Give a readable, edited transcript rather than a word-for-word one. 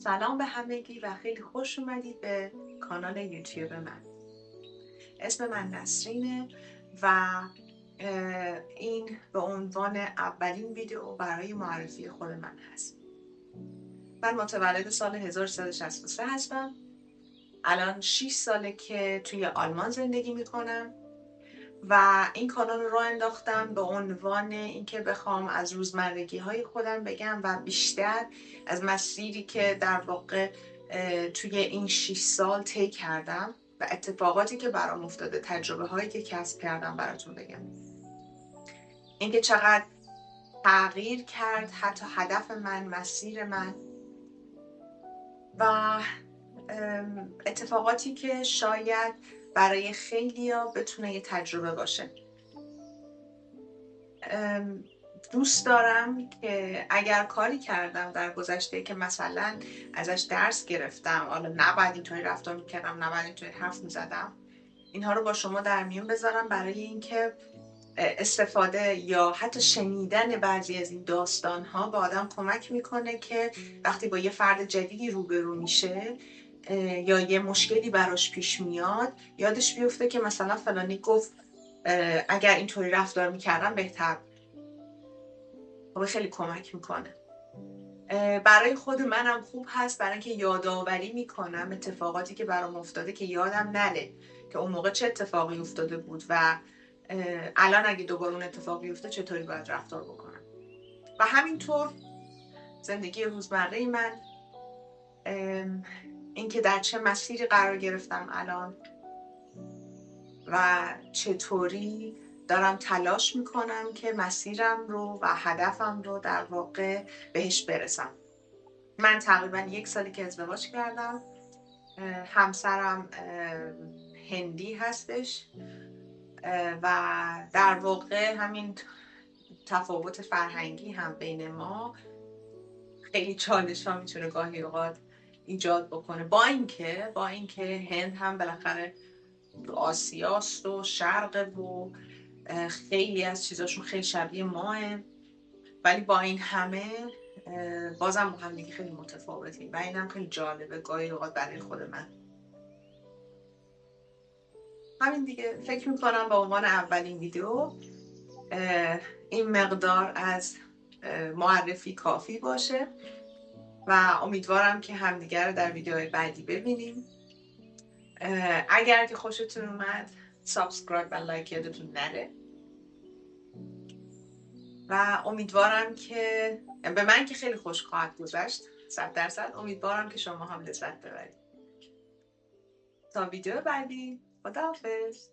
سلام به همگی و خیلی خوش اومدید به کانال یوتیوب من. اسم من نسرینه و این به عنوان اولین ویدیو برای معرفی خود من هست. من متولد سال 1363 هستم. الان 6 ساله که توی آلمان زندگی میکنم و این کانال رو راه انداختم به عنوان اینکه بخوام از روزمرگی های خودم بگم و بیشتر از مسیری که در واقع توی این 6 سال طی کردم و اتفاقاتی که برام افتاده، تجربه هایی که کسب کردم براتون بگم. اینکه چقدر تغییر کرد حتی هدف من، مسیر من و اتفاقاتی که شاید برای خیلیا بتونه یه تجربه باشه. دوست دارم که اگر کاری کردم در گذشته که مثلا ازش درس گرفتم، حالا نباید اینطوری رفتار میکردم، نباید اینطوری حرف میزدم، اینها رو با شما در میون بذارم برای اینکه استفاده یا حتی شنیدن بعضی از این داستان ها به آدم کمک میکنه که وقتی با یه فرد جدیدی روبرو میشه یا یه مشکلی براش پیش میاد یادش بیفته که مثلا فلانی گفت اگر اینطوری رفتار میکردم بهتر. خیلی کمک میکنه. برای خود منم خوب هست، برای اینکه یادآوری میکنم اتفاقاتی که برام افتاده که یادم نره که اون موقع چه اتفاقی افتاده بود و الان اگه دوباره اون اتفاقی افته چطوری باید رفتار بکنم. و همینطور زندگی روزمره من، اینکه در چه مسیری قرار گرفتم الان و چطوری دارم تلاش میکنم که مسیرم رو و هدفم رو در واقع بهش برسم. من تقریبا 1 سالی که ازدواج کردم. همسرم هندی هستش و در واقع همین تفاوت فرهنگی هم بین ما خیلی چالش ها میتونه گاهی اوقات ایجاد بکنه، با اینکه هند هم بالاخره آسیاست و شرق و خیلی از چیزاشون خیلی شبیه ماه، ولی با این همه بازم با هم دیگه خیلی متفاوتیم و اینم خیلی جالبه گاهی اوقات برای خود من. همین دیگه، فکر میکنم به عنوان اولین ویدیو این مقدار از معرفی کافی باشه و امیدوارم که همدیگر رو در ویدیوهای بعدی ببینیم. اگر که خوشتون اومد سابسکرایب و لایک یادتون نره و امیدوارم که به من که خیلی خوش خواهد گذشت 100%، امیدوارم که شما هم لذت ببرید. تا ویدیو بعدی، خداحافظ.